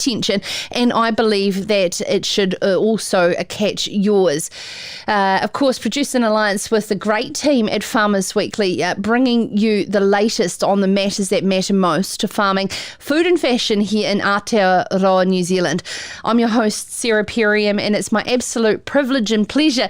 attention, and I believe that it should also catch yours. Of course, produced in alliance with the great team at Farmers Weekly, bringing you the latest on the matters that matter most to farming, food and fashion here in Aotearoa, New Zealand. I'm your host, Sarah Perriam, and it's my absolute privilege and pleasure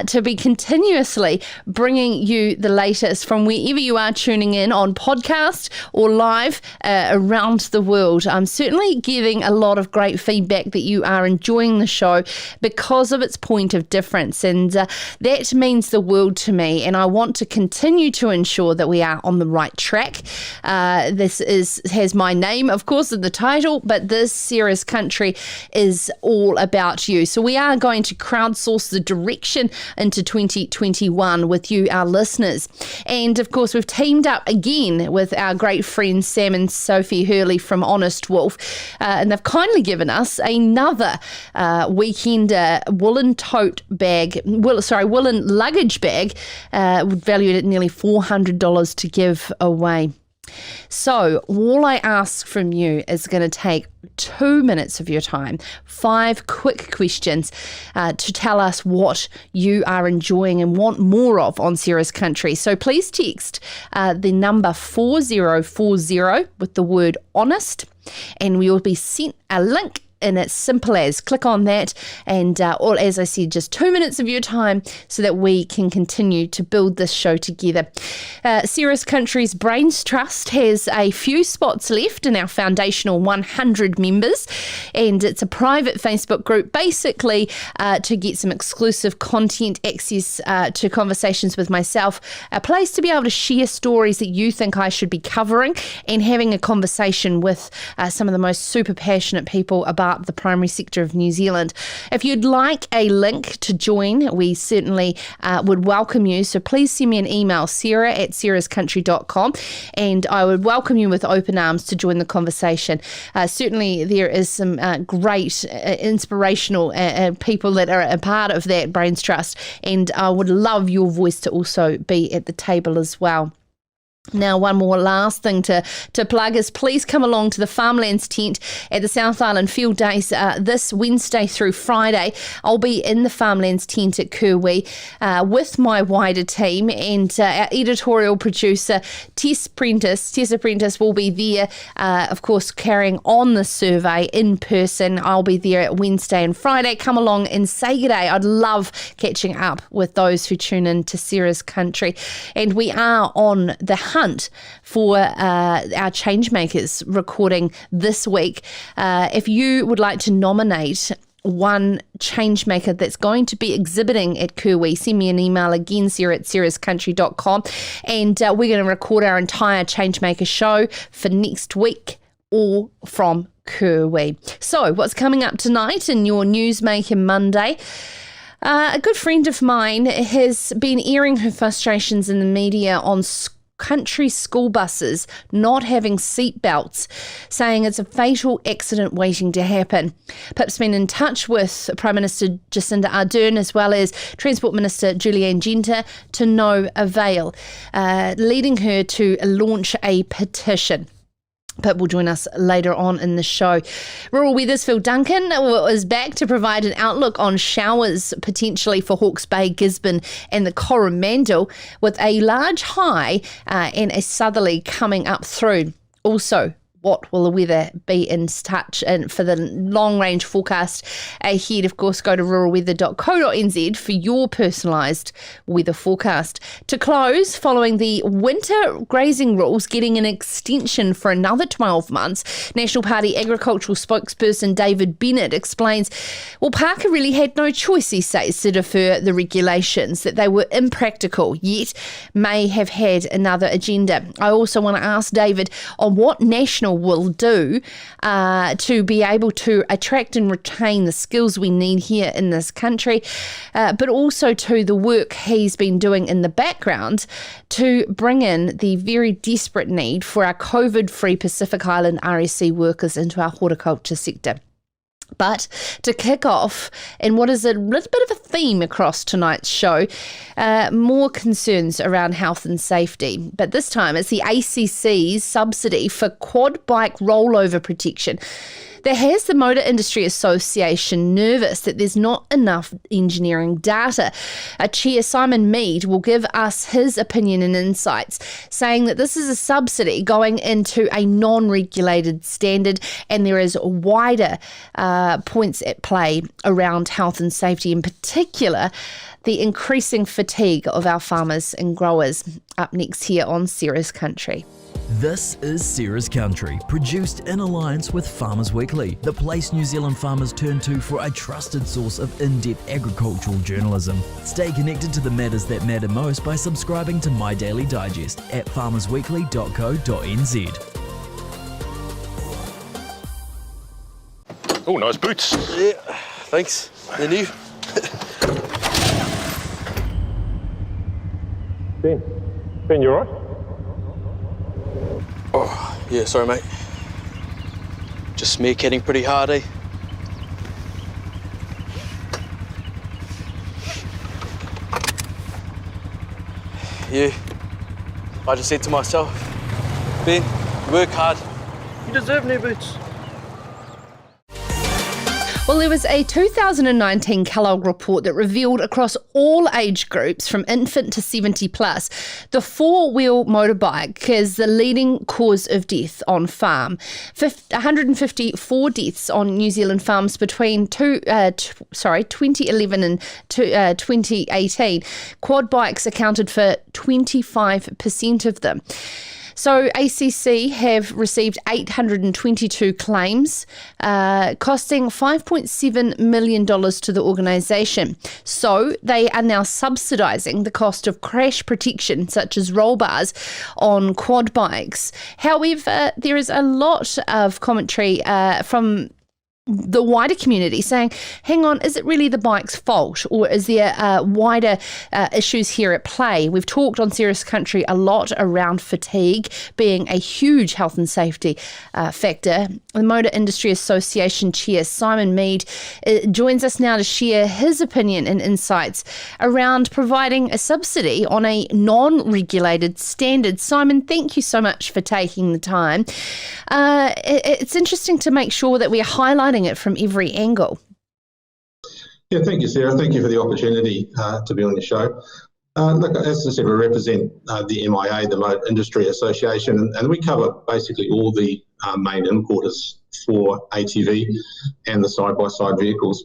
to be continuously bringing you the latest from wherever you are tuning in on podcast or live around the world. I'm certainly giving a lot of great feedback that you are enjoying the show because of its point of difference, and that means the world to me, and I want to continue to ensure that we are on the right track. This has my name, of course, in the title, but this Sarah's Country is all about you. So we are going to crowdsource the direction into 2021 with you, our listeners. And of course, we've teamed up again with our great friends Sam and Sophie Hurley from Honest Wolf, and they've kindly given us another weekender woolen woolen luggage bag, valued at nearly $400 to give away. So all I ask from you is going to take 2 minutes of your time, 5 quick questions to tell us what you are enjoying and want more of on Sarah's Country. So please text the number 4040 with the word honest, and we will be sent a link. And it's simple as click on that, and or as I said, just 2 minutes of your time so that we can continue to build this show together. Sarah's Country's Brains Trust has a few spots left in our foundational 100 members, and it's a private Facebook group basically to get some exclusive content, access to conversations with myself, a place to be able to share stories that you think I should be covering, and having a conversation with some of the most super passionate people about the primary sector of New Zealand. If you'd like a link to join, we certainly would welcome you. So please send me an email, sarah@sarahscountry.com, and I would welcome you with open arms to join the conversation. Certainly there is some great inspirational people that are a part of that Brains Trust, and I would love your voice to also be at the table as well. Now, one more last thing to plug is please come along to the Farmlands tent at the South Island Field Days this Wednesday through Friday. I'll be in the Farmlands tent at Kerwee with my wider team, and our editorial producer Tessa Prentice will be there, of course, carrying on the survey in person. I'll be there at Wednesday and Friday. Come along and say good day. I'd love catching up with those who tune in to Sarah's Country. And we are on the hunt for our Changemakers recording this week. If you would like to nominate one changemaker that's going to be exhibiting at Kerwee, send me an email again, sarah@sarahscountry.com, and we're going to record our entire Changemaker show for next week, all from Kerwee. So what's coming up tonight in your Newsmaker Monday? A good friend of mine has been airing her frustrations in the media on country school buses not having seatbelts, saying it's a fatal accident waiting to happen. Pip's been in touch with Prime Minister Jacinda Ardern as well as Transport Minister Julianne Genter to no avail, leading her to launch a petition. Pip will join us later on in the show. Rural Weather's Phil Duncan is back to provide an outlook on showers potentially for Hawke's Bay, Gisborne and the Coromandel, with a large high and a southerly coming up through. Also, what will the weather be in touch? And for the long-range forecast ahead, of course, go to ruralweather.co.nz for your personalised weather forecast. To close, following the winter grazing rules getting an extension for another 12 months, National Party agricultural spokesperson David Bennett explains, well, Parker really had no choice, he says, to defer the regulations, that they were impractical, yet may have had another agenda. I also want to ask David on what national will do to be able to attract and retain the skills we need here in this country, but also to the work he's been doing in the background to bring in the very desperate need for our COVID-free Pacific Island RSC workers into our horticulture sector. But to kick off, and what is a little bit of a theme across tonight's show, more concerns around health and safety. But this time it's the ACC's subsidy for quad bike rollover protection. That has the Motor Industry Association nervous that there's not enough engineering data. Chair Simon Meade will give us his opinion and insights, saying that this is a subsidy going into a non-regulated standard, and there is wider points at play around health and safety, in particular the increasing fatigue of our farmers and growers. Up next here on Sarah's Country. This is Sarah's Country, produced in alliance with Farmers Weekly, the place New Zealand farmers turn to for a trusted source of in-depth agricultural journalism. Stay connected to the matters that matter most by subscribing to My Daily Digest at farmersweekly.co.nz. Oh, nice boots. Yeah, thanks. They're new. Ben, you alright? Oh, yeah, sorry, mate. Just meerkatting pretty hard, eh? Yeah. I just said to myself, Ben, work hard. You deserve new boots. Well, there was a 2019 Kellogg report that revealed across all age groups from infant to 70 plus, the four-wheel motorbike is the leading cause of death on farm. 154 deaths on New Zealand farms between 2011 and 2018. Quad bikes accounted for 25% of them. So ACC have received 822 claims, costing $5.7 million to the organisation. So they are now subsidising the cost of crash protection, such as roll bars, on quad bikes. However, there is a lot of commentary from the wider community saying, hang on, is it really the bike's fault, or is there wider issues here at play? We've talked on Sarah's Country a lot around fatigue being a huge health and safety factor. The Motor Industry Association Chair Simon Meade joins us now to share his opinion and insights around providing a subsidy on a non-regulated standard. Simon, thank you so much for taking the time. It's interesting to make sure that we are highlighting it from every angle. Yeah, thank you, Sarah. Thank you for the opportunity to be on your show. Look, as I said, we represent the MIA, the Motor Industry Association, and we cover basically all the main importers for ATV and the side-by-side vehicles.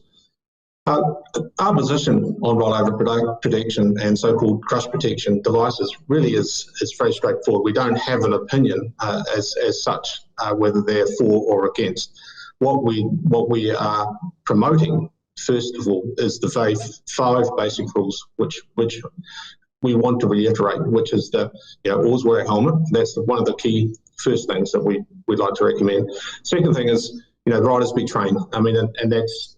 Our position on rollover protection and so-called crush protection devices really is very straightforward. We don't have an opinion as such, whether they're for or against. What we are promoting, first of all, is the five basic rules, which we want to reiterate, which is always wear a helmet. That's one of the key first things that we'd like to recommend. Second thing is, riders be trained. I mean, and that's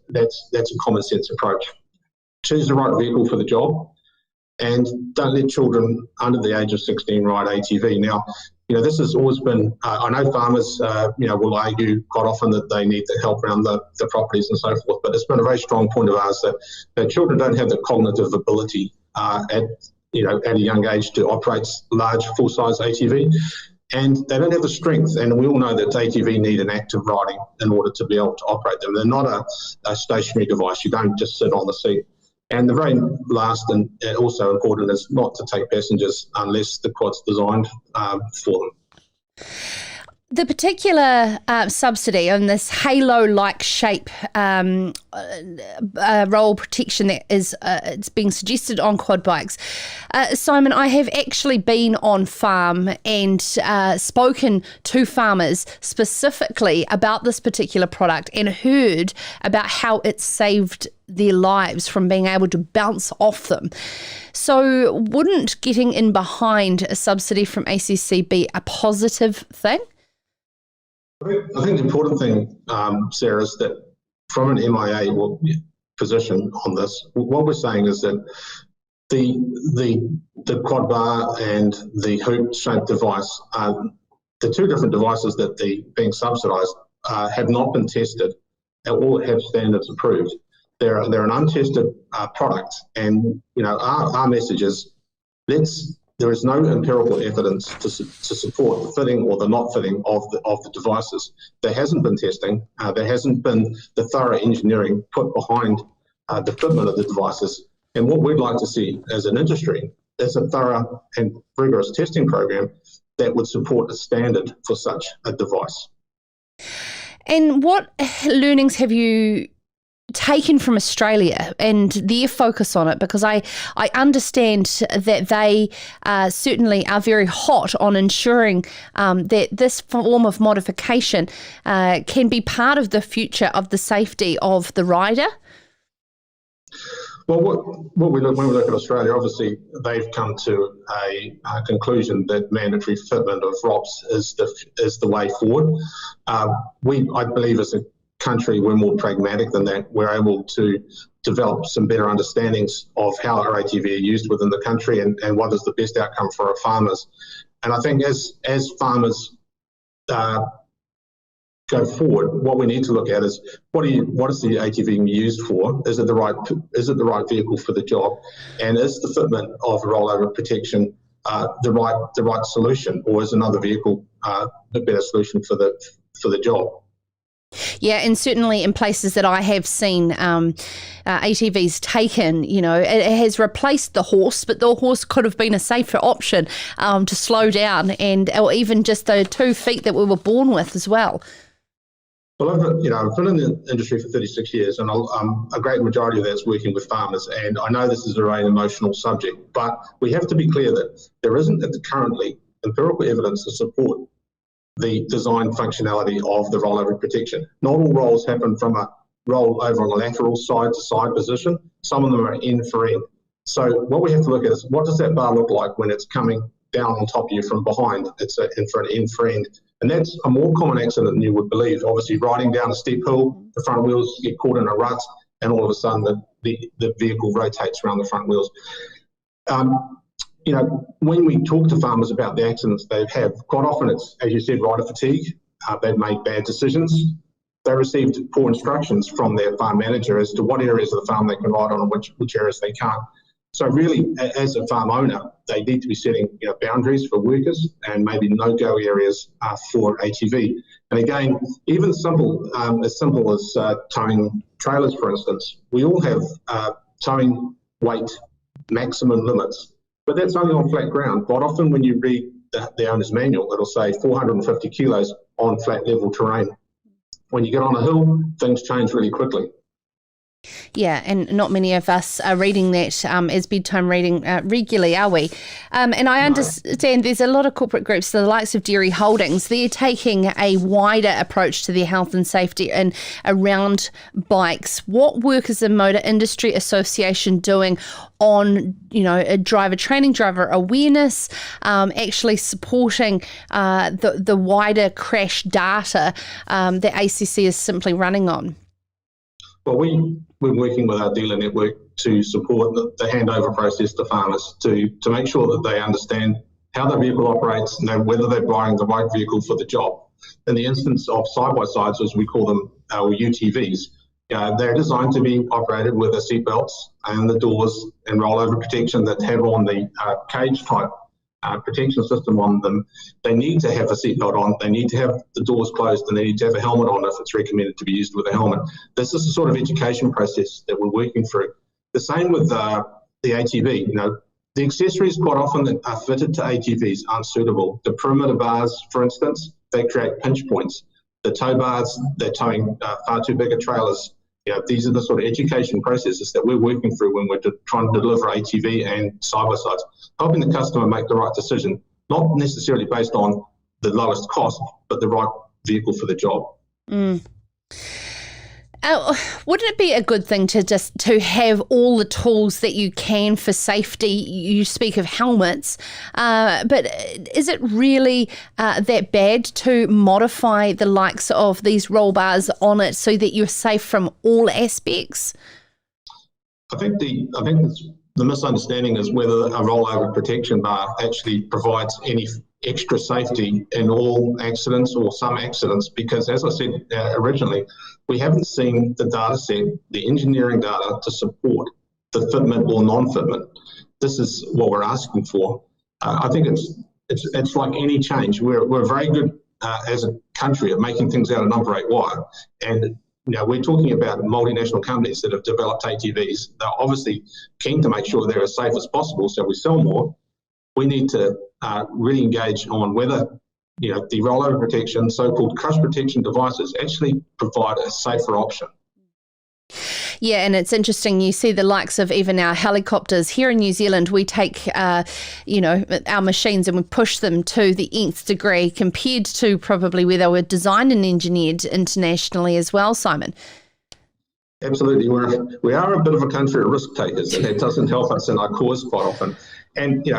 a common sense approach. Choose the right vehicle for the job, and don't let children under the age of 16 ride ATV. Now, this has always been, I know farmers, will argue quite often that they need the help around the properties and so forth, but it's been a very strong point of ours that children don't have the cognitive ability at a young age to operate large, full-size ATV, and they don't have the strength, and we all know that ATV need an active riding in order to be able to operate them. They're not a stationary device. You don't just sit on the seat. And the very last and also important is not to take passengers unless the quad's designed for them. The particular subsidy on this halo-like shape roll protection that is it's being suggested on quad bikes. Simon, I have actually been on farm and spoken to farmers specifically about this particular product and heard about how it saved their lives from being able to bounce off them. So wouldn't getting in behind a subsidy from ACC be a positive thing? I think the important thing, Sarah, is that from an MIA position on this, what we're saying is that the quad bar and the hoop-shaped device, the two different devices that are being subsidised have not been tested or have standards approved. They're an untested product, and our message is let's there is no empirical evidence to support the fitting or the not fitting of the devices. There hasn't been testing. There hasn't been the thorough engineering put behind the fitment of the devices. And what we'd like to see as an industry is a thorough and rigorous testing program that would support a standard for such a device. And what learnings have you taken from Australia and their focus on it? Because I understand that they certainly are very hot on ensuring that this form of modification can be part of the future of the safety of the rider. Well, when we look at Australia, obviously they've come to a conclusion that mandatory fitment of ROPS is the way forward. I believe as a country, we're more pragmatic than that. We're able to develop some better understandings of how our ATV are used within the country and what is the best outcome for our farmers. And I think as farmers go forward, what we need to look at is what is the ATV being used for? Is it the right vehicle for the job? And is the fitment of rollover protection the right solution, or is another vehicle the better solution for the job? Yeah, and certainly in places that I have seen ATVs taken, it has replaced the horse, but the horse could have been a safer option to slow down, or even just the 2 feet that we were born with as well. Well, I've been in the industry for 36 years, and a great majority of that's working with farmers. And I know this is a very emotional subject, but we have to be clear that there isn't currently empirical evidence to support the design functionality of the rollover protection. Not all rolls happen from a roll over on a lateral side-to-side position. Some of them are end for end. So what we have to look at is, what does that bar look like when it's coming down on top of you from behind? It's end for end. And that's a more common accident than you would believe. Obviously, riding down a steep hill, the front wheels get caught in a rut, and all of a sudden the vehicle rotates around the front wheels. When we talk to farmers about the accidents they have, quite often it's, as you said, rider fatigue. They've made bad decisions. They received poor instructions from their farm manager as to what areas of the farm they can ride on and which areas they can't. So really, as a farm owner, they need to be setting boundaries for workers and maybe no-go areas for ATV. And again, even as simple as towing trailers, for instance, we all have towing weight maximum limits, but that's only on flat ground. Quite often when you read the owner's manual, it'll say 450 kilos on flat level terrain. When you get on a hill, things change really quickly. Yeah, and not many of us are reading that as bedtime reading regularly, are we? And I understand there's a lot of corporate groups, the likes of Dairy Holdings, they're taking a wider approach to their health and safety and around bikes. What work is the Motor Industry Association doing on, a driver training, driver awareness, actually supporting the wider crash data that ACC is simply running on? Well, we're working with our dealer network to support the handover process to farmers to make sure that they understand how their vehicle operates and whether they're buying the right vehicle for the job. In the instance of side-by-sides, as we call them, or UTVs, they're designed to be operated with the seatbelts and the doors and rollover protection that have on the cage type protection system on them. They need to have a seatbelt on, they need to have the doors closed, and they need to have a helmet on if it's recommended to be used with a helmet. This is the sort of education process that we're working through. The same with the ATV. The accessories quite often that are fitted to ATVs aren't suitable. The perimeter bars, for instance, they create pinch points. The tow bars, they're towing far too big trailers. These are the sort of education processes that we're working through when we're trying to deliver ATV and side-by-sides, helping the customer make the right decision, not necessarily based on the lowest cost, but the right vehicle for the job. Wouldn't it be a good thing to have all the tools that you can for safety? You speak of helmets, but is it really that bad to modify the likes of these roll bars on it so that you're safe from all aspects? I think the misunderstanding is whether a rollover protection bar actually provides any extra safety in all accidents or some accidents, because as I said originally, we haven't seen the data set, the engineering data to support the fitment or non-fitment. This is what we're asking for. I think it's like any change. We're very good as a country at making things out of number 8 wire, and we're talking about multinational companies that have developed ATVs. They're obviously keen to make sure they're as safe as possible, so we sell more. We need to really engage on whether the rollover protection, so-called crush protection devices, actually provide a safer option. Yeah, and it's interesting. You see the likes of even our helicopters here in New Zealand. We take, our machines and we push them to the nth degree compared to probably where they were designed and engineered internationally as well, Simon. Absolutely. We are a bit of a country of risk takers, and that doesn't help us in our cause quite often. And,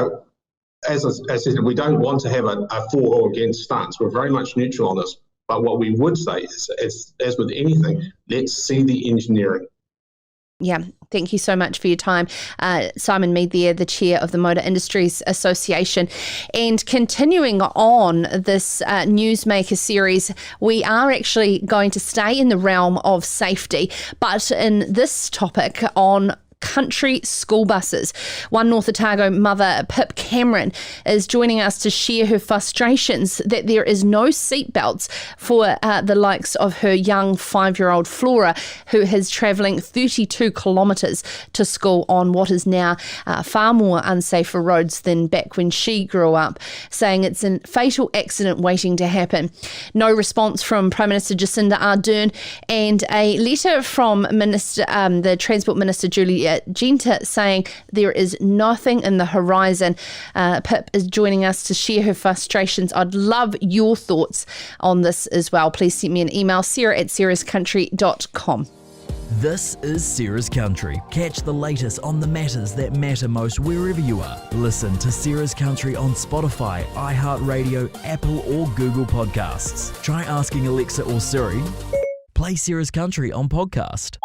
as I said, we don't want to have a for or against stance. We're very much neutral on this. But what we would say is, as with anything, let's see the engineering. Yeah, thank you so much for your time. Simon Meade there, the chair of the Motor Industries Association. And continuing on this Newsmaker series, we are actually going to stay in the realm of safety, but in this topic on country school buses. One North Otago mother, Pip Cameron, is joining us to share her frustrations that there is no seatbelts for the likes of her young 5-year-old Flora, who is travelling 32 kilometres to school on what is now far more unsafer roads than back when she grew up, saying it's a fatal accident waiting to happen. No response from Prime Minister Jacinda Ardern, and a letter from the Transport Minister Julia Genta saying there is nothing in the horizon. Pip is joining us to share her frustrations. I'd love your thoughts on this as well. Please send me an email, sarah@sarahscountry.com. This is Sarah's Country. Catch the latest on the matters that matter most wherever you are. Listen to Sarah's Country on Spotify, iHeartRadio, Apple or Google Podcasts. Try asking Alexa or Siri, play Sarah's Country on podcast.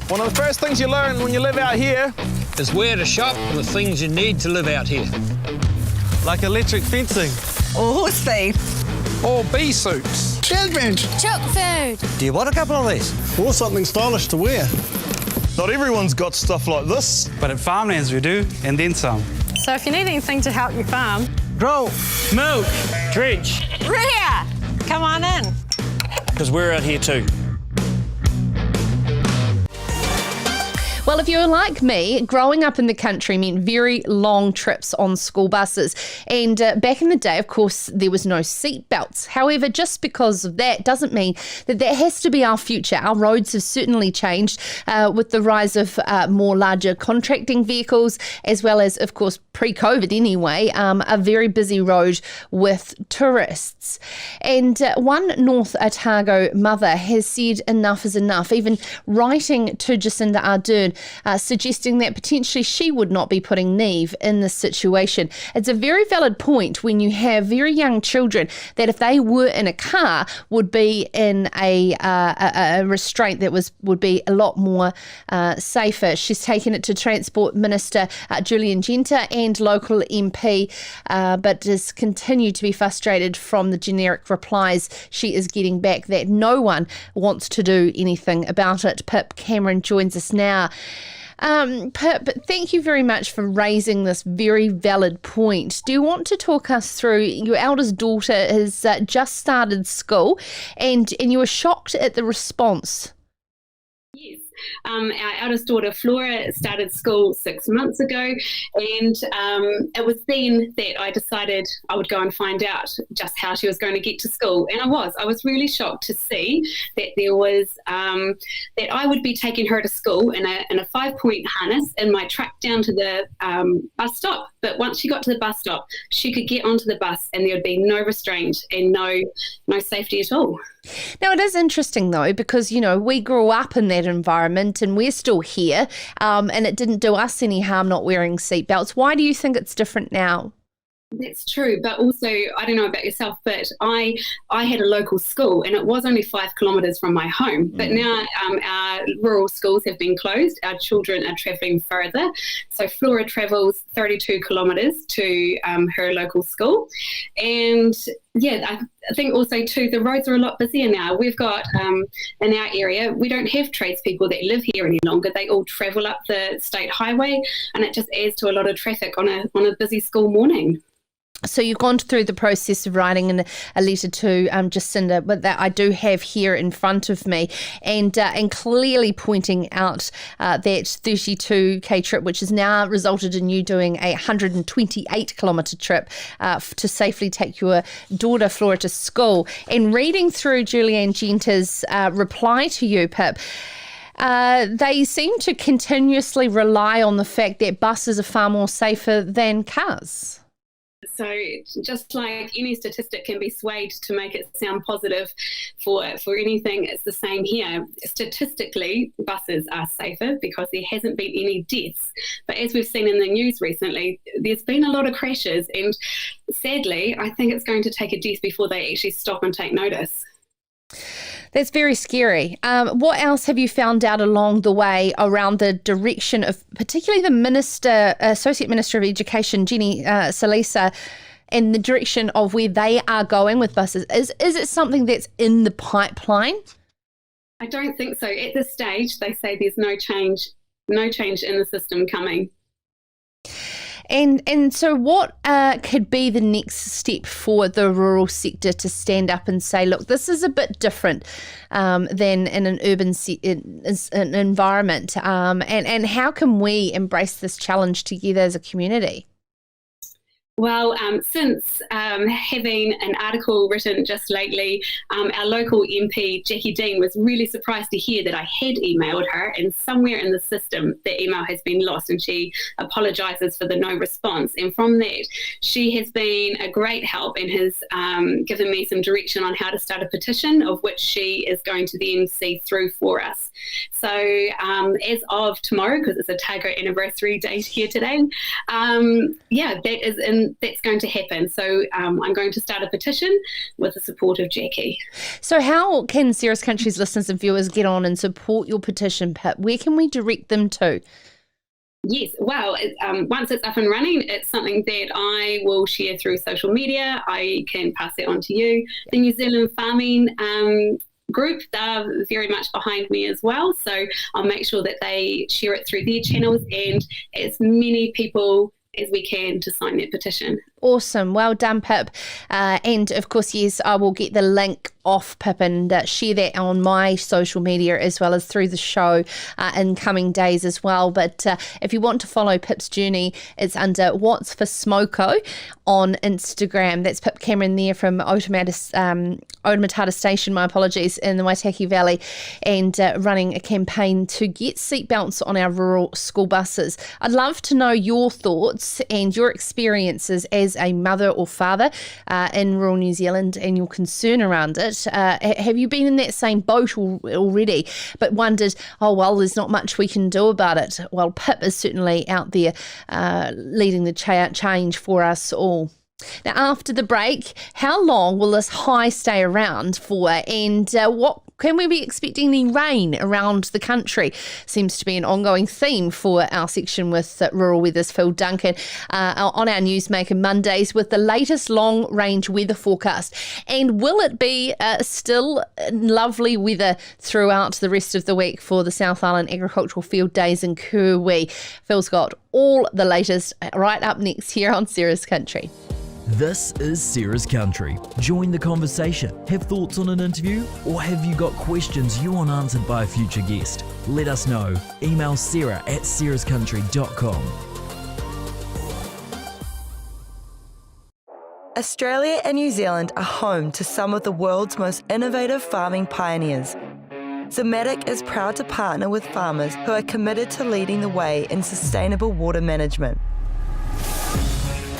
One of the first things you learn when you live out here is where to shop for the things you need to live out here. like electric fencing, or horse feed, or bee suits, children, chook food. Do you want a couple of these? or something stylish to wear. Not everyone's got stuff like this. But at Farmlands we do, and then some. So if you need anything to help you farm, Grow, milk, dredge, rear, come on in. because we're out here too. Well, if you're like me, growing up in the country meant very long trips on school buses. And back in the day, of course, there was no seat belts. However, just because of that doesn't mean that that has to be our future. Our roads have certainly changed with the rise of more larger contracting vehicles, as well as, of course, pre-COVID anyway, a very busy road with tourists. And one North Otago mother has said enough is enough, even writing to Jacinda Ardern, suggesting that potentially she would not be putting Neve in this situation. It's a very valid point when you have very young children that if they were in a car would be in a restraint that would be a lot more safer. She's taken it to Transport Minister Julian Genta and local MP, but has continued to be frustrated from the generic replies she is getting back that no one wants to do anything about it. Pip Cameron joins us now. Pip, thank you very much for raising this very valid point. Do you want to talk us through, your eldest daughter has just started school and you were shocked at the response? Yes. Our eldest daughter Flora started school 6 months ago, and it was then that I decided I would go and find out just how she was going to get to school. And I was really shocked to see that there was that I would be taking her to school in a 5-point harness in my truck down to the bus stop. But once she got to the bus stop, she could get onto the bus and there would be no restraint and no safety at all. Now, it is interesting, though, because, you know, we grew up in that environment and we're still here, and it didn't do us any harm not wearing seatbelts. Why do you think it's different now? That's true, but also, I don't know about yourself, but I had a local school and it was only 5 kilometres from my home. But now our rural schools have been closed. Our children are travelling further. So Flora travels 32 kilometres to her local school. And yeah, I think also too, the roads are a lot busier now. We've got in our area, we don't have tradespeople that live here any longer. They all travel up the state highway, and it just adds to a lot of traffic on a busy school morning. So you've gone through the process of writing a letter to Jacinda, but that I do have here in front of me, and clearly pointing out that 32k trip, which has now resulted in you doing a 128-kilometre trip to safely take your daughter Flora to school. And reading through Julianne Genta's reply to you, Pip, they seem to continuously rely on the fact that buses are far more safer than cars. So just like any statistic can be swayed to make it sound positive for anything, it's the same here. Statistically, buses are safer because there hasn't been any deaths. But as we've seen in the news recently, there's been a lot of crashes, and sadly, I think it's going to take a death before they actually stop and take notice. That's very scary. What else have you found out along the way around the direction of particularly the Associate Minister of Education, Jenny Salisa, and the direction of where they are going with buses? Is it something that's in the pipeline? I don't think so. At this stage, they say there's no change in the system coming. And so what could be the next step for the rural sector to stand up and say, look, this is a bit different than in an urban an environment, and how can we embrace this challenge together as a community? Well, since having an article written just lately, our local MP, Jackie Dean, was really surprised to hear that I had emailed her, and somewhere in the system, the email has been lost, and she apologises for the no response. And from that, she has been a great help and has given me some direction on how to start a petition, of which she is going to then see through for us. So as of tomorrow, because it's a Targo anniversary date here today, that's going to happen. So I'm going to start a petition with the support of Jackie. So how can Cirrus Country's listeners and viewers get on and support your petition, Pip? Where can we direct them to? Yes, well, once it's up and running, it's something that I will share through social media. I can pass it on to you. The New Zealand Farming group, they're very much behind me as well. So I'll make sure that they share it through their channels and as many people as we can to sign that petition. Awesome. Well done, Pip. And of course, yes, I will get the link off Pip and share that on my social media as well as through the show in coming days as well. But if you want to follow Pip's journey, it's under What's for Smoko on Instagram. That's Pip Cameron there from Otamatata Station, my apologies, in the Waitaki Valley, and running a campaign to get seatbelts on our rural school buses. I'd love to know your thoughts and your experiences as a mother or father in rural New Zealand and your concern around it. Have you been in that same boat already but wondered, oh, well, there's not much we can do about it? Well, Pip is certainly out there leading the change for us all. Now, after the break, how long will this high stay around for, and what can we be expecting the rain around the country? Seems to be an ongoing theme for our section with Rural Weather's Phil Duncan on our Newsmaker Mondays with the latest long-range weather forecast. And will it be still lovely weather throughout the rest of the week for the South Island Agricultural Field Days in Kuwi? Phil's got all the latest right up next here on Cirrus Country. This is Cirrus Country. Join the conversation. Have thoughts on an interview? Or have you got questions you want answered by a future guest? Let us know. Email sarah@cirruscountry.com. Australia and New Zealand are home to some of the world's most innovative farming pioneers. Zematic is proud to partner with farmers who are committed to leading the way in sustainable water management.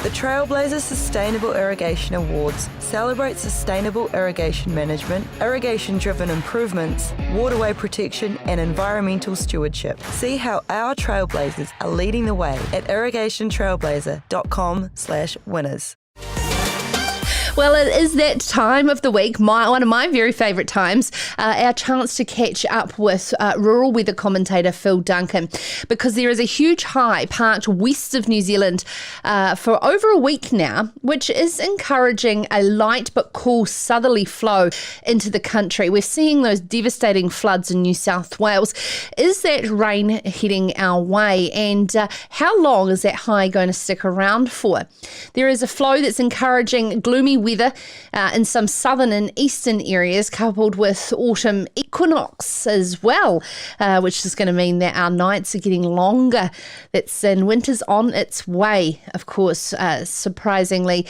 The Trailblazer Sustainable Irrigation Awards celebrate sustainable irrigation management, irrigation-driven improvements, waterway protection and environmental stewardship. See how our Trailblazers are leading the way at irrigationtrailblazer.com/winners. Well, it is that time of the week, one of my very favourite times, our chance to catch up with rural weather commentator Phil Duncan, because there is a huge high parked west of New Zealand for over a week now, which is encouraging a light but cool southerly flow into the country. We're seeing those devastating floods in New South Wales. Is that rain heading our way, and how long is that high going to stick around for? There is a flow that's encouraging gloomy weather in some southern and eastern areas, coupled with autumn equinox as well, which is going to mean that our nights are getting longer. And winter's on its way, of course. Surprisingly,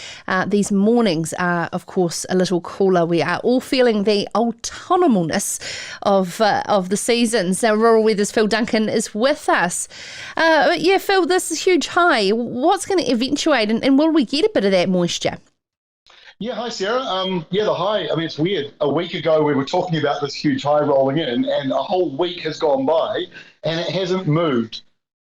these mornings are, of course, a little cooler. We are all feeling the autumnalness of the seasons. Our Rural Weather's Phil Duncan is with us. Phil, this is huge high. What's going to eventuate, and will we get a bit of that moisture? Yeah, hi Sarah. The high, it's weird. A week ago we were talking about this huge high rolling in, and a whole week has gone by and it hasn't moved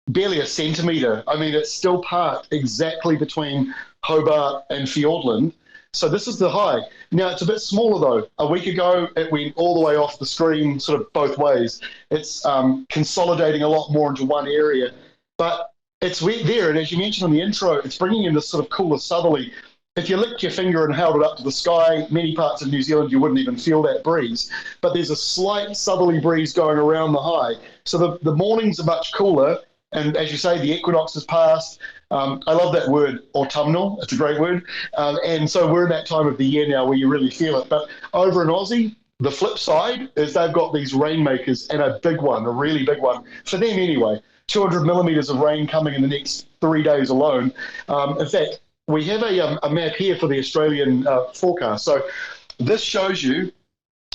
barely a centimetre. It's still parked exactly between Hobart and Fiordland. So this is the high. Now, it's a bit smaller though. A week ago it went all the way off the screen, sort of both ways. It's consolidating a lot more into one area, but it's wet there. And as you mentioned in the intro, it's bringing in this sort of cooler southerly. If you licked your finger and held it up to the sky, many parts of New Zealand, you wouldn't even feel that breeze. But there's a slight southerly breeze going around the high. So the mornings are much cooler. And as you say, the equinox has passed. I love that word, autumnal. It's a great word. And so we're in that time of the year now where you really feel it. But over in Aussie, the flip side is they've got these rainmakers, and a big one, a really big one, for them anyway. 200 millimetres of rain coming in the next 3 days alone. In fact, we have a map here for the Australian forecast. So this shows you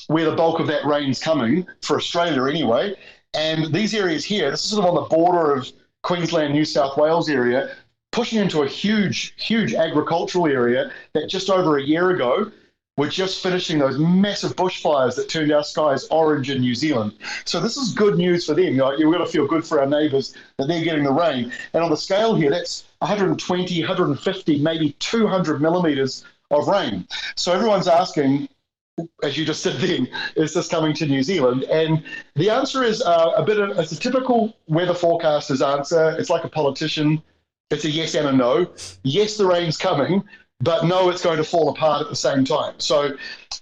where the bulk of that rain's coming, for Australia anyway. And these areas here, this is sort of on the border of Queensland, New South Wales area, pushing into a huge, huge agricultural area that just over a year ago, we're just finishing those massive bushfires that turned our skies orange in New Zealand. So this is good news for them. We've got to feel good for our neighbours that they're getting the rain. And on the scale here, that's 120, 150, maybe 200 millimetres of rain. So everyone's asking, as you just said then, is this coming to New Zealand? And the answer is it's a typical weather forecaster's answer. It's like a politician. It's a yes and a no. Yes, the rain's coming, but no, it's going to fall apart at the same time. So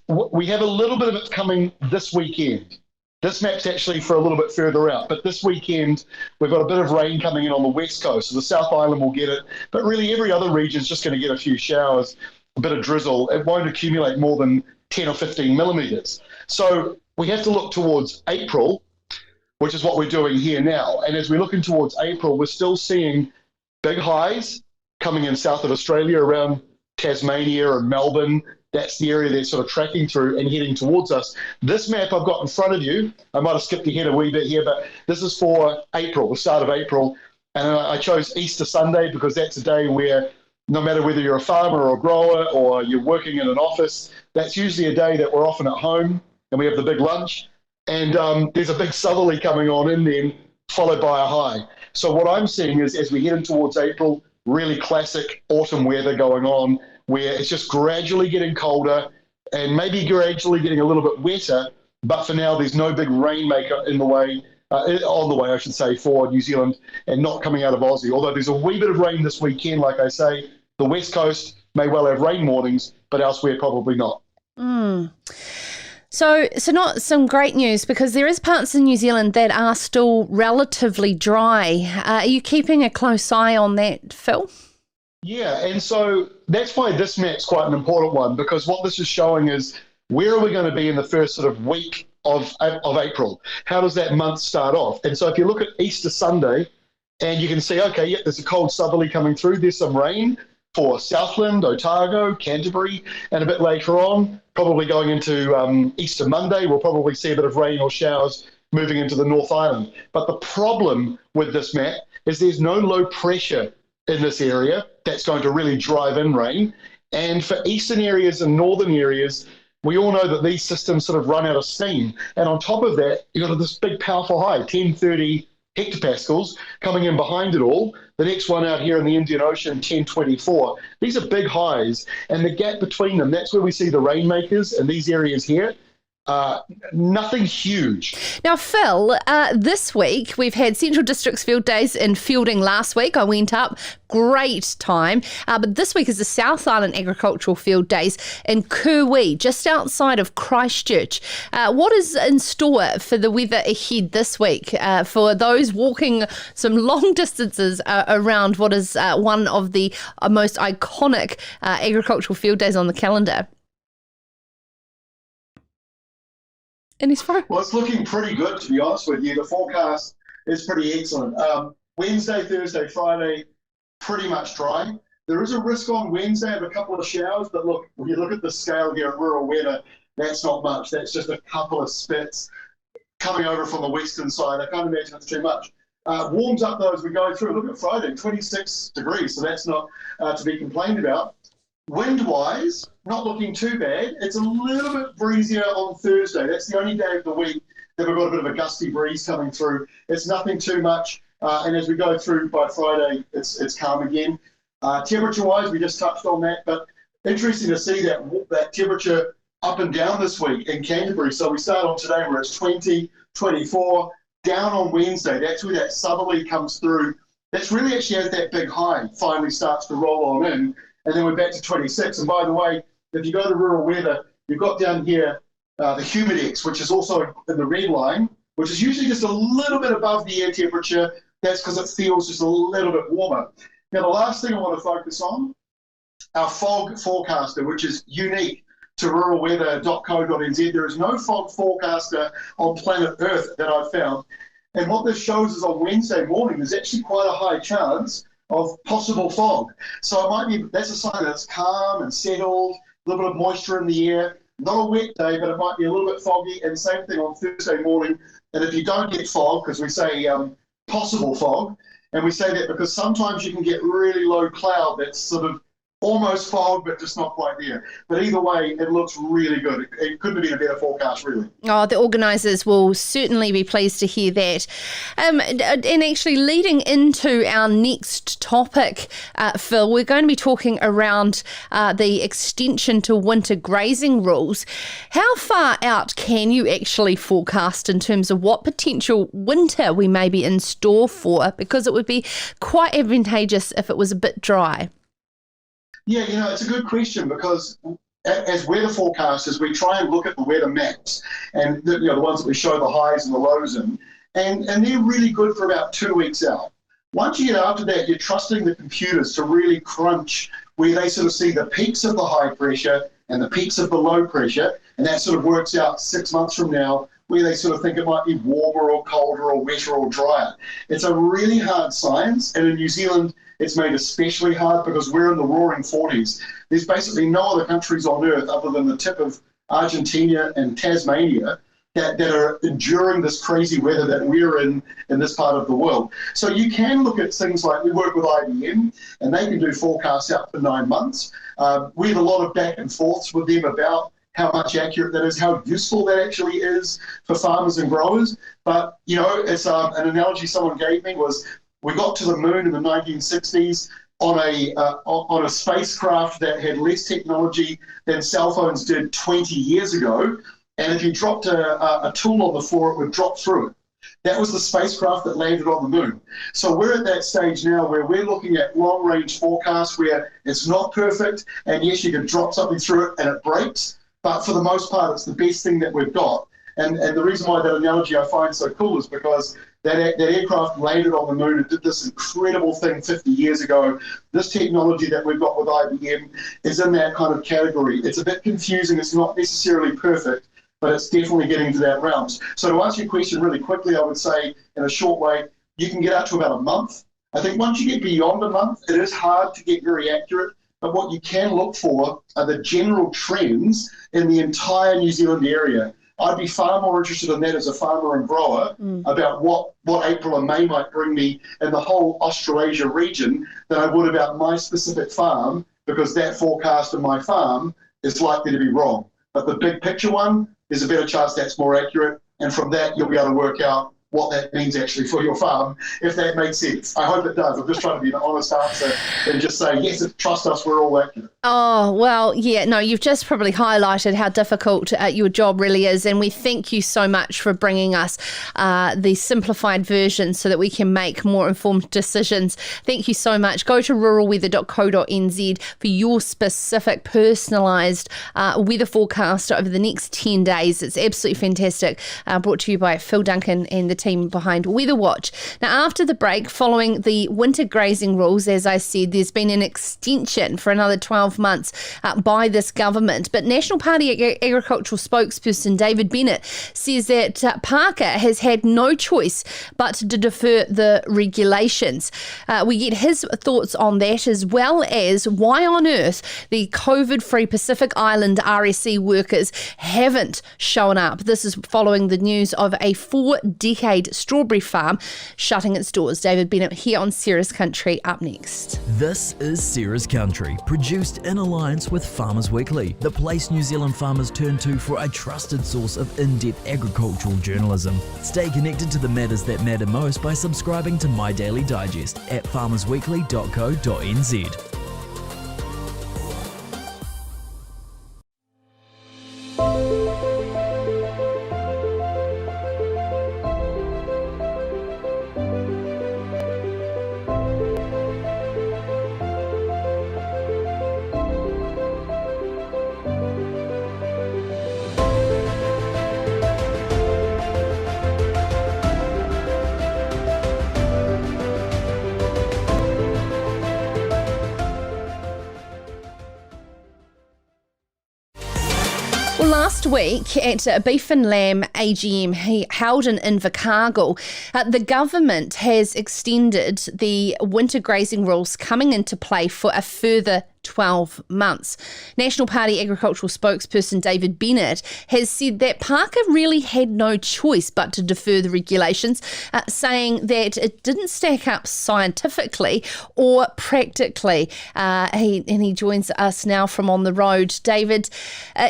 we have a little bit of it coming this weekend. This map's actually for a little bit further out, but this weekend we've got a bit of rain coming in on the west coast. So the South Island will get it, but really every other region's just going to get a few showers, a bit of drizzle. It won't accumulate more than 10 or 15 millimetres. So we have to look towards April, which is what we're doing here now. And as we're looking towards April, we're still seeing big highs coming in south of Australia around Tasmania and Melbourne. That's the area they're sort of tracking through and heading towards us. This map I've got in front of you, I might have skipped ahead a wee bit here, but this is for April, the start of April. And I chose Easter Sunday because that's a day where no matter whether you're a farmer or a grower or you're working in an office, that's usually a day that we're often at home and we have the big lunch. And there's a big southerly coming on in then, followed by a high. So what I'm seeing is as we head in towards April, really classic autumn weather going on, where it's just gradually getting colder and maybe gradually getting a little bit wetter. But for now, there's no big rainmaker on the way, I should say, for New Zealand and not coming out of Aussie. Although there's a wee bit of rain this weekend, like I say, the west coast may well have rain warnings, but elsewhere probably not. So not some great news, because there is parts in New Zealand that are still relatively dry. Are you keeping a close eye on that, Phil? Yeah, and so that's why this map's quite an important one, because what this is showing is where are we going to be in the first sort of week of April? How does that month start off? And so if you look at Easter Sunday, and you can see, okay, yeah, there's a cold southerly coming through. There's some rain for Southland, Otago, Canterbury, and a bit later on, probably going into Easter Monday, we'll probably see a bit of rain or showers moving into the North Island. But the problem with this map is there's no low pressure in this area that's going to really drive in rain. And for eastern areas and northern areas, we all know that these systems sort of run out of steam. And on top of that, you've got this big powerful high, 1030 hectopascals. Coming in behind it all, the next one out here in the Indian Ocean, 1024. These are big highs, and the gap between them, that's where we see the rainmakers in these areas here. Nothing huge. Now, Phil, this week we've had Central District's field days in Fielding last week. I went up, great time. But this week is the South Island Agricultural Field Days in Kuwi, just outside of Christchurch. What is in store for the weather ahead this week for those walking some long distances around what is one of the most iconic agricultural field days on the calendar? And he's fine. Well, it's looking pretty good, to be honest with you. The forecast is pretty excellent. Wednesday, Thursday, Friday, pretty much dry. There is a risk on Wednesday of a couple of showers, but look, when you look at the scale here at RuralWeather, that's not much. That's just a couple of spits coming over from the western side. I can't imagine it's too much. Warms up though as we go through. Look at Friday, 26 degrees, so that's not to be complained about. Wind-wise, not looking too bad. It's a little bit breezier on Thursday. That's the only day of the week that we've got a bit of a gusty breeze coming through. It's nothing too much. And as we go through by Friday, it's calm again. Temperature-wise, we just touched on that. But interesting to see that temperature up and down this week in Canterbury. So we start on today where it's 20, 24, down on Wednesday. That's where that southerly comes through. That's really actually as that big high finally starts to roll on in. And then we're back to 26. And by the way, if you go to RuralWeather, you've got down here the humidex, which is also in the red line, which is usually just a little bit above the air temperature. That's because it feels just a little bit warmer. Now, the last thing I want to focus on, our fog forecaster, which is unique to ruralweather.co.nz. There is no fog forecaster on planet Earth that I've found. And what this shows is on Wednesday morning, there's actually quite a high chance of possible fog. So it might be, that's a sign that it's calm and settled, a little bit of moisture in the air. Not a wet day, but it might be a little bit foggy. And same thing on Thursday morning. And if you don't get fog, because we say possible fog, and we say that because sometimes you can get really low cloud that's sort of almost fog, but just not quite there. But either way, it looks really good. It couldn't have been a better forecast, really. Oh, the organisers will certainly be pleased to hear that. And actually leading into our next topic, Phil, we're going to be talking around the extension to winter grazing rules. How far out can you actually forecast in terms of what potential winter we may be in store for? Because it would be quite advantageous if it was a bit dry. Yeah, it's a good question because as weather forecasters, we try and look at the weather maps and the ones that we show the highs and the lows in, and they're really good for about 2 weeks out. Once you get after that, you're trusting the computers to really crunch where they sort of see the peaks of the high pressure and the peaks of the low pressure, and that sort of works out 6 months from now where they sort of think it might be warmer or colder or wetter or drier. It's a really hard science, and in New Zealand, it's made especially hard because we're in the roaring 40s. There's basically no other countries on Earth other than the tip of Argentina and Tasmania that are enduring this crazy weather that we're in this part of the world. So you can look at things like, we work with IBM, and they can do forecasts out for 9 months. We have a lot of back and forths with them about how much accurate that is, how useful that actually is for farmers and growers. But, it's an analogy someone gave me was, we got to the moon in the 1960s on a spacecraft that had less technology than cell phones did 20 years ago. And if you dropped a tool on the floor, it would drop through it. That was the spacecraft that landed on the moon. So we're at that stage now where we're looking at long-range forecasts where it's not perfect, and yes, you can drop something through it and it breaks, but for the most part, it's the best thing that we've got. And the reason why that analogy I find so cool is because that aircraft landed on the moon and did this incredible thing 50 years ago. This technology that we've got with IBM is in that kind of category. It's a bit confusing. It's not necessarily perfect, but it's definitely getting to that realm. So to answer your question really quickly, I would say in a short way, you can get up to about a month. I think once you get beyond a month, it is hard to get very accurate. But what you can look for are the general trends in the entire New Zealand area. I'd be far more interested in that as a farmer and grower about what April and May might bring me in the whole Australasia region than I would about my specific farm, because that forecast in my farm is likely to be wrong. But the big picture one, there's a better chance that's more accurate. And from that, you'll be able to work out what that means actually for your farm, if that makes sense. I hope it does. I'm just trying to be an honest answer and just say, yes, trust us, we're all accurate. Oh, well, yeah, no, you've just probably highlighted how difficult your job really is, and we thank you so much for bringing us the simplified version so that we can make more informed decisions. Thank you so much. Go to ruralweather.co.nz for your specific personalised weather forecast over the next 10 days. It's absolutely fantastic. Brought to you by Phil Duncan and the team behind Weather Watch. Now, after the break, following the winter grazing rules, as I said, there's been an extension for another 12 months by this government. But National Party agricultural spokesperson David Bennett says that Parker has had no choice but to defer the regulations. We get his thoughts on that, as well as why on earth the COVID-free Pacific Island RSE workers haven't shown up. This is following the news of a 4-decade strawberry farm shutting its doors. David Bennett here on Sarah's Country up next. This is Sarah's Country, produced in alliance with Farmers Weekly, the place New Zealand farmers turn to for a trusted source of in-depth agricultural journalism. Stay connected to the matters that matter most by subscribing to My Daily Digest at farmersweekly.co.nz. Well, last week at Beef and Lamb AGM held in Invercargill, the government has extended the winter grazing rules coming into play for a further 12 months. National Party agricultural spokesperson David Bennett has said that Parker really had no choice but to defer the regulations, saying that it didn't stack up scientifically or practically. He joins us now from on the road. David,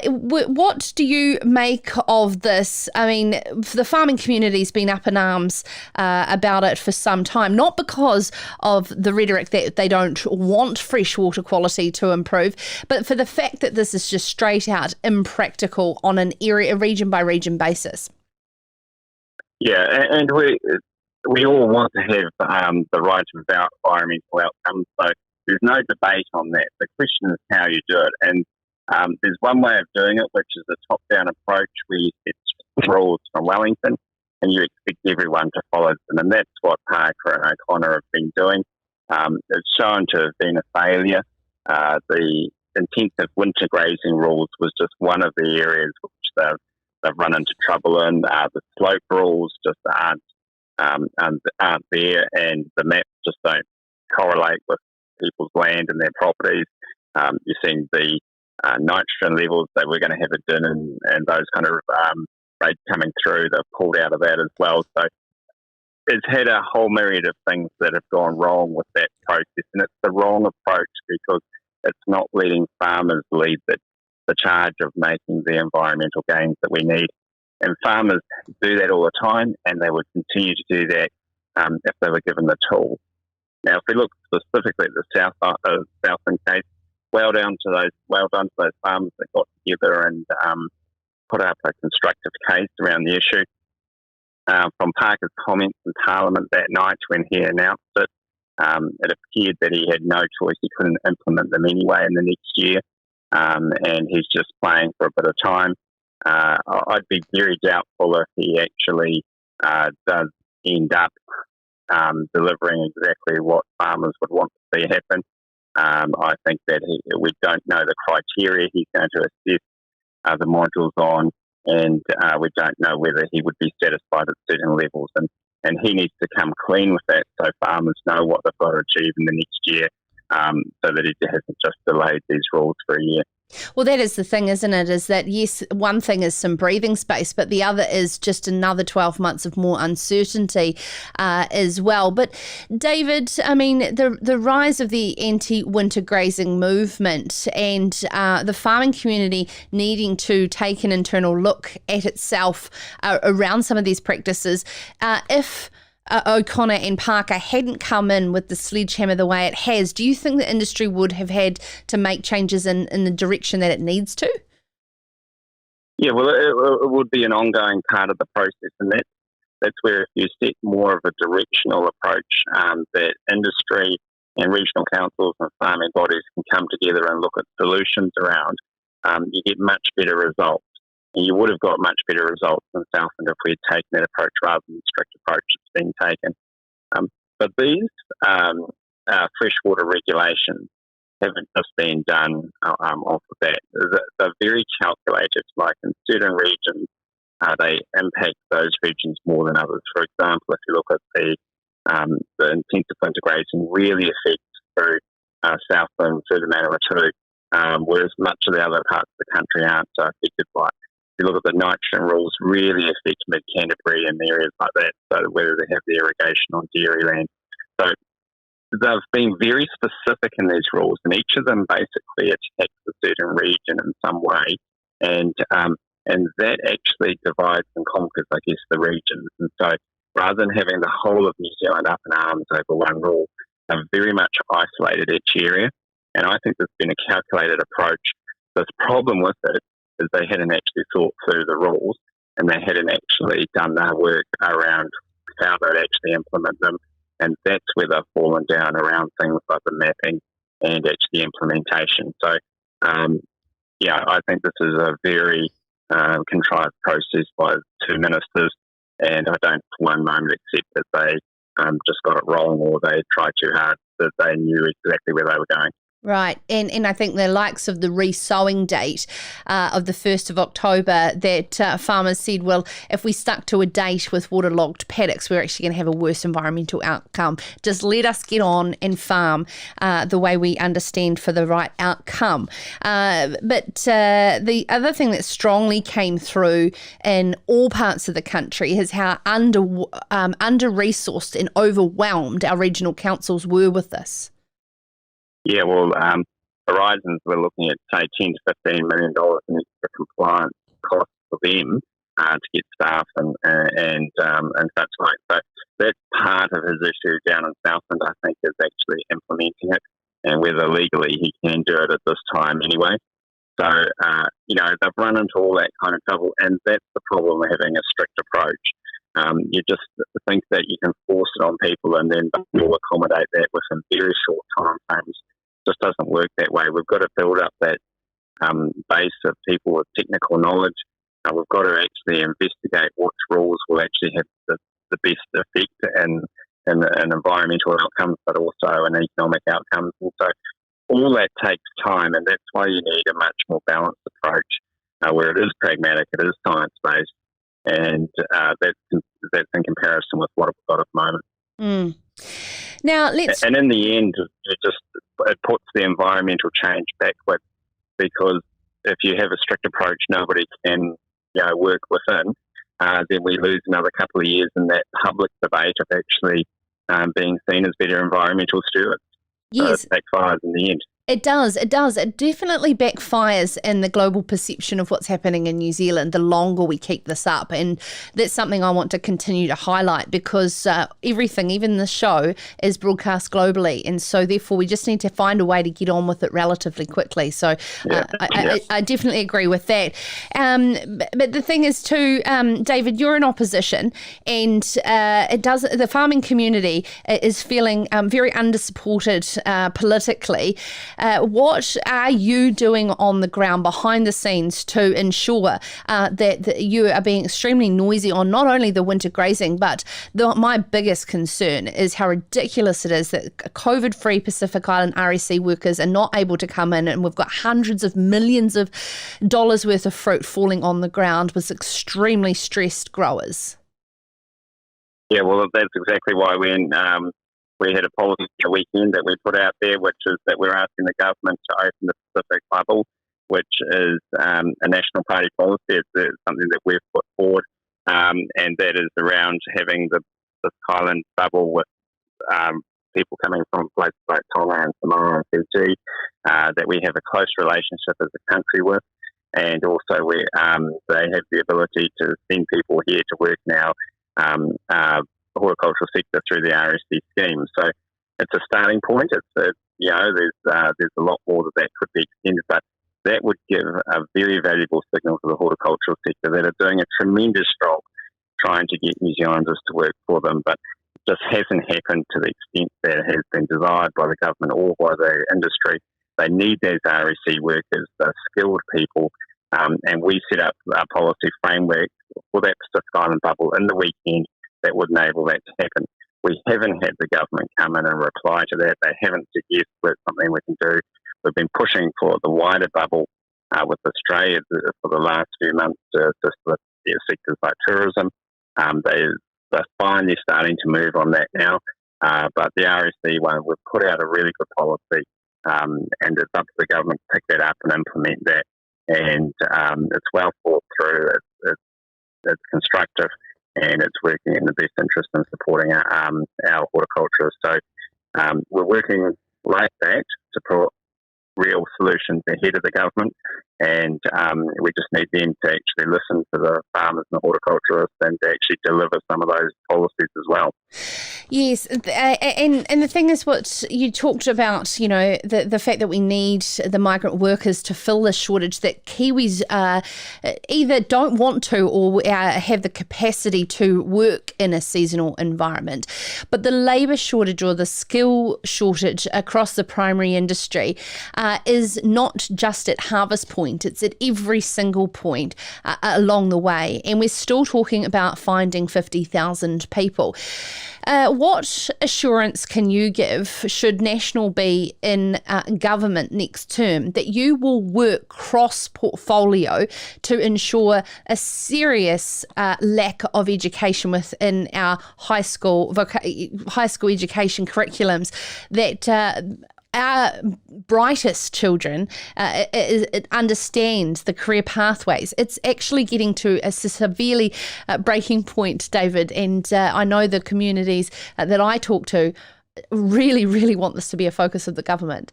what do you make of this? I mean, the farming community's been up in arms about it for some time, not because of the rhetoric that they don't want freshwater quality to improve, but for the fact that this is just straight out impractical on an region by region basis. Yeah, and we all want to have the right environmental outcomes, so there's no debate on that. The question is how you do it, and there's one way of doing it, which is a top-down approach where you set rules from Wellington and you expect everyone to follow them, and that's what Parker and O'Connor have been doing. It's shown to have been a failure. The intensive winter grazing rules was just one of the areas which they've run into trouble in. The slope rules just aren't there, and the maps just don't correlate with people's land and their properties. You're seeing the nitrogen levels that we're going to have a din and those kind of rates coming through. They've pulled out of that as well. So it's had a whole myriad of things that have gone wrong with that process, and it's the wrong approach because it's not letting farmers lead the charge of making the environmental gains that we need. And farmers do that all the time, and they would continue to do that if they were given the tools. Now, if we look specifically at the Southland case, well done to those farmers that got together and put up a constructive case around the issue. From Parker's comments in Parliament that night when he announced it, it appeared that he had no choice. He couldn't implement them anyway in the next year, and he's just playing for a bit of time. I'd be very doubtful if he actually does end up delivering exactly what farmers would want to see happen. I think that we don't know the criteria he's going to assess the modules on, and we don't know whether he would be satisfied at certain levels. And he needs to come clean with that so farmers know what they've got to achieve in the next year so that it hasn't just delayed these rules for a year. Well, that is the thing, isn't it? Is that, yes, one thing is some breathing space, but the other is just another 12 months of more uncertainty as well. But David, I mean, the rise of the anti-winter grazing movement and the farming community needing to take an internal look at itself around some of these practices, if O'Connor and Parker hadn't come in with the sledgehammer the way it has, do you think the industry would have had to make changes in the direction that it needs to? Yeah, well, it would be an ongoing part of the process, and that's where if you set more of a directional approach, that industry and regional councils and farming bodies can come together and look at solutions around, you get much better results. And you would have got much better results in Southland if we had taken that approach rather than the strict approach that's been taken. But these freshwater regulations haven't just been done off of that. They're very calculated. Like in certain regions, they impact those regions more than others. For example, if you look at the intensive winter grazing really affects through Southland, through the Manawatu, whereas much of the other parts of the country aren't so affected by it. If you look at the nitrogen rules, really affect mid-Canterbury and areas like that, so whether they have the irrigation on dairy land. So they've been very specific in these rules, and each of them basically attacks a certain region in some way, and that actually divides and conquers, I guess, the regions. And so rather than having the whole of New Zealand up in arms over one rule, they've very much isolated each area, and I think there's been a calculated approach. The problem with it is they hadn't actually thought through the rules, and they hadn't actually done their work around how they'd actually implement them, and that's where they've fallen down around things like the mapping and actually implementation. So, I think this is a very contrived process by two ministers, and I don't for one moment accept that they just got it wrong or they tried too hard, that they knew exactly where they were going. Right, and I think the likes of the re-sowing date of the 1st of October that farmers said, well, if we stuck to a date with waterlogged paddocks, we're actually going to have a worse environmental outcome. Just let us get on and farm the way we understand for the right outcome. But the other thing that strongly came through in all parts of the country is how under-resourced and overwhelmed our regional councils were with this. Yeah, well, Horizons, we're looking at, say, $10 to $15 million in extra compliance costs for them to get staff and such like. So that's part of his issue down in Southland, I think, is actually implementing it, and whether legally he can do it at this time anyway. So, they've run into all that kind of trouble, and that's the problem with having a strict approach. You just think that you can force it on people and then you'll accommodate that within very short time frames. Just doesn't work that way. We've got to build up that base of people with technical knowledge. We've got to actually investigate which rules will actually have the best effect in environmental outcomes, but also in economic outcomes. And so all that takes time, and that's why you need a much more balanced approach where it is pragmatic, it is science-based, and that's in comparison with what we've got at the moment. Mm. Now, and in the end, it puts the environmental change backwards, because if you have a strict approach, nobody can work within. Then we lose another couple of years in that public debate of actually being seen as better environmental stewards. Yes, so it backfires in the end. It does. It definitely backfires in the global perception of what's happening in New Zealand the longer we keep this up. And that's something I want to continue to highlight, because everything, even the show, is broadcast globally. And so therefore we just need to find a way to get on with it relatively quickly. So I definitely agree with that. But the thing is too, David, you're in opposition, and the farming community is feeling very undersupported politically. What are you doing on the ground behind the scenes to ensure that you are being extremely noisy on not only the winter grazing, but my biggest concern is how ridiculous it is that COVID-free Pacific Island RSC workers are not able to come in, and we've got hundreds of millions of dollars worth of fruit falling on the ground with extremely stressed growers. Yeah, well, that's exactly why we had a policy the weekend that we put out there, which is that we're asking the government to open the Pacific bubble, which is a National Party policy. It's something that we've put forward, and that is around having the island bubble with people coming from places like Tonga and Samoa and Fiji, that we have a close relationship as a country with, and also they have the ability to send people here to work now horticultural sector through the RSD scheme. So it's a starting point. There's a lot more that could be extended, but that would give a very valuable signal to the horticultural sector that are doing a tremendous job trying to get New Zealanders to work for them, but it just hasn't happened to the extent that it has been desired by the government or by the industry. They need those RSC workers, they're skilled people, and we set up a policy framework for that Pacific Island bubble in the weekend that would enable that to happen. We haven't had the government come in and reply to that. They haven't said, yes, it's something we can do. We've been pushing for the wider bubble with Australia for the last few months, just with sectors like tourism. They're finally starting to move on that now. But the RSC one, we've put out a really good policy, and it's up to the government to pick that up and implement that. And it's well thought through. It's constructive, and it's working in the best interest in supporting our horticulturists. So we're working like that to put real solutions ahead of the government, and we just need them to actually listen to the farmers and the horticulturists and to actually deliver some of those policies as well. Yes, and the thing is what you talked about, the fact that we need the migrant workers to fill this shortage, that Kiwis either don't want to or have the capacity to work in a seasonal environment. But the labour shortage or the skill shortage across the primary industry is not just at harvest point, it's at every single point along the way. And we're still talking about finding 50,000 people. What assurance can you give, should National be in government next term, that you will work cross-portfolio to ensure a serious lack of education within our high school education curriculums, that our brightest children understand the career pathways? It's actually getting to a severely breaking point, David, and I know the communities that I talk to really, really want this to be a focus of the government.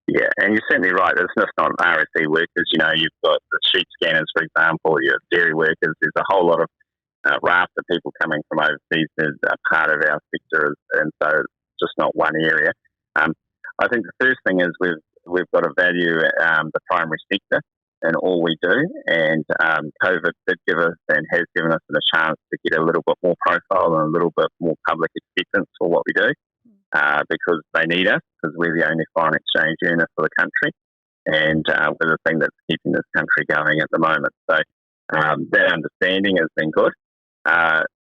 Yeah, and you're certainly right. It's just not RSE workers. You've got the sheep scanners, for example, your dairy workers. There's a whole lot of raft of people coming from overseas as a part of our sector, and so it's just not one area. I think the first thing is we've got to value the primary sector in all we do, and COVID did give us and has given us a chance to get a little bit more profile and a little bit more public acceptance for what we do, because they need us, because we're the only foreign exchange earner for the country, and we're the thing that's keeping this country going at the moment. So that understanding has been good.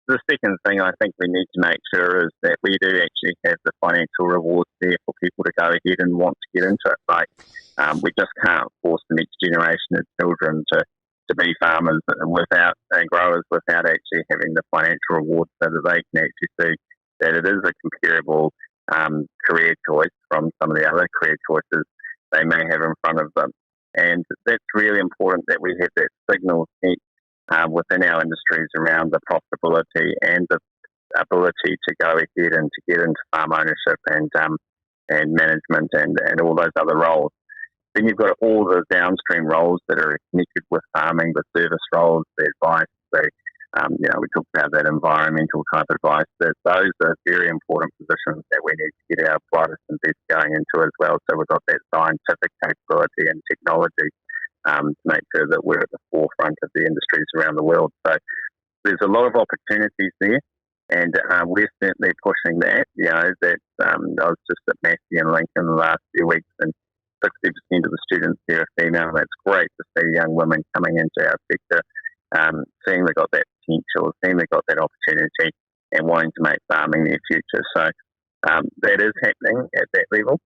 The second thing I think we need to make sure is that we do actually have the financial rewards there for people to go ahead and want to get into it. Like, we just can't force the next generation of children to be farmers without and growers without actually having the financial rewards, so that they can actually see that it is a comparable career choice from some of the other career choices they may have in front of them. And that's really important, that we have that signal within our industries around the profitability and the ability to go ahead and to get into farm ownership and management and all those other roles. Then you've got all the downstream roles that are connected with farming, the service roles, the advice. So, we talked about that environmental type advice. That those are very important positions that we need to get our brightest and best going into as well. So we've got that scientific capability and technology to make sure that we're at the forefront of the industries around the world. So there's a lot of opportunities there, and we're certainly pushing that. I was just at Massey and Lincoln the last few weeks, and 60% of the students there are female. That's great to see young women coming into our sector, seeing they've got that potential, seeing they've got that opportunity, and wanting to make farming their future. So that is happening at that level.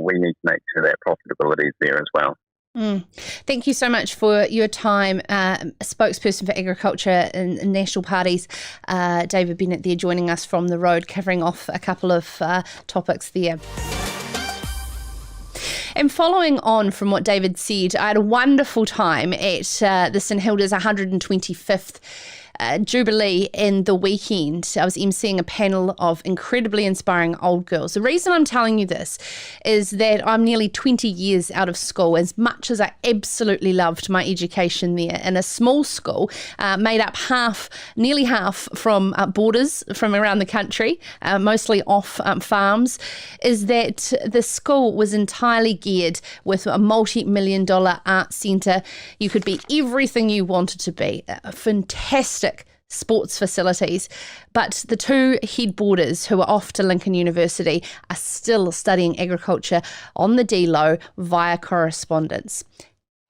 We need to make sure that profitability is there as well. Thank you so much for your time, spokesperson for agriculture and national parties, David Bennett there joining us from the road, covering off a couple of topics there. And following on from what David said, I had a wonderful time at the St Hilda's 125th Jubilee in the weekend. I was emceeing a panel of incredibly inspiring old girls. The reason I'm telling you this is that I'm nearly 20 years out of school. As much as I absolutely loved my education there in a small school made up nearly half from borders from around the country, mostly off farms, is that the school was entirely geared with a multi-million-dollar art centre. You could be everything you wanted to be. Fantastic sports facilities, but the two head boarders who are off to Lincoln University are still studying agriculture on the D-Low via correspondence.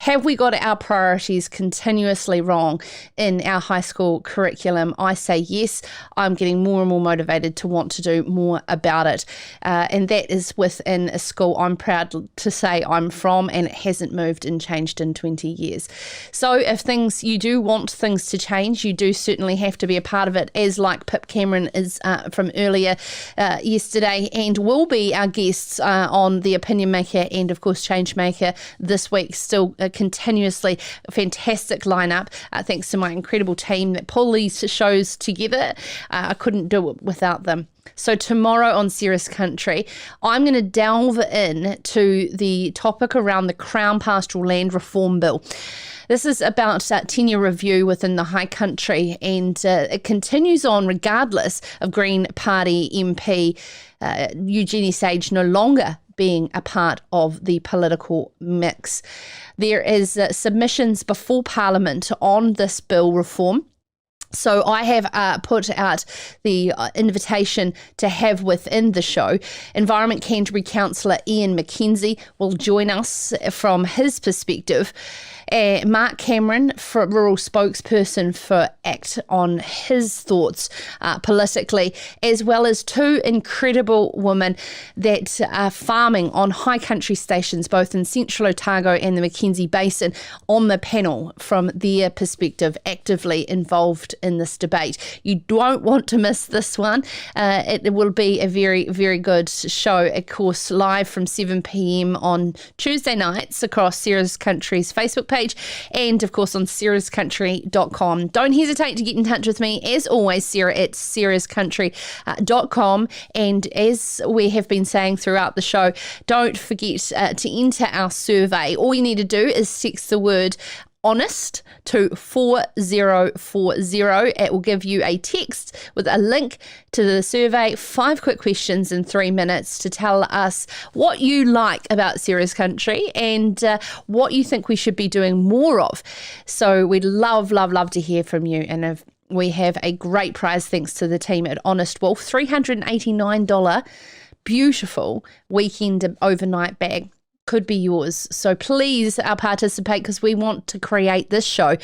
Have we got our priorities continuously wrong in our high school curriculum? I say yes. I'm getting more and more motivated to want to do more about it. And that is within a school I'm proud to say I'm from, and it hasn't moved and changed in 20 years. So if you do want things to change, you do certainly have to be a part of it, as like Pip Cameron is from earlier yesterday, and will be our guests on The Opinion Maker and, of course, Change Maker this week. Still continuously fantastic lineup, thanks to my incredible team that pull these shows together. I couldn't do it without them. So tomorrow on Serious Country, I'm going to delve in to the topic around the Crown Pastoral Land Reform Bill. This is about tenure review within the High Country, and it continues on regardless of Green Party MP Eugenie Sage no longer being a part of the political mix. There is submissions before Parliament on this bill reform. So I have put out the invitation to have within the show. Environment Canterbury Councillor Ian McKenzie will join us from his perspective. Mark Cameron, for rural spokesperson for ACT, on his thoughts politically, as well as two incredible women that are farming on high country stations, both in Central Otago and the Mackenzie Basin, on the panel from their perspective, actively involved in this debate. You don't want to miss this one. It will be a very, very good show, of course, live from 7 p.m. on Tuesday nights across Sarah's Country's Facebook page, and of course on sarahscountry.com. Don't hesitate to get in touch with me, as always, Sarah at sarahscountry.com. And as we have been saying throughout the show, don't forget to enter our survey. All you need to do is text the word honest to 4040. It will give you a text with a link to the survey, 5 quick questions in 3 minutes to tell us what you like about Sarah's Country and what you think we should be doing more of. So we'd love to hear from you. And if we have a great prize thanks to the team at Honest Wolf, $389 beautiful weekend overnight bag could be yours. So please participate, because we want to create this show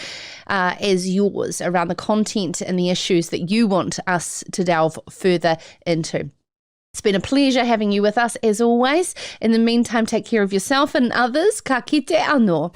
as yours around the content and the issues that you want us to delve further into. It's been a pleasure having you with us as always. In the meantime, take care of yourself and others. Ka kite anō.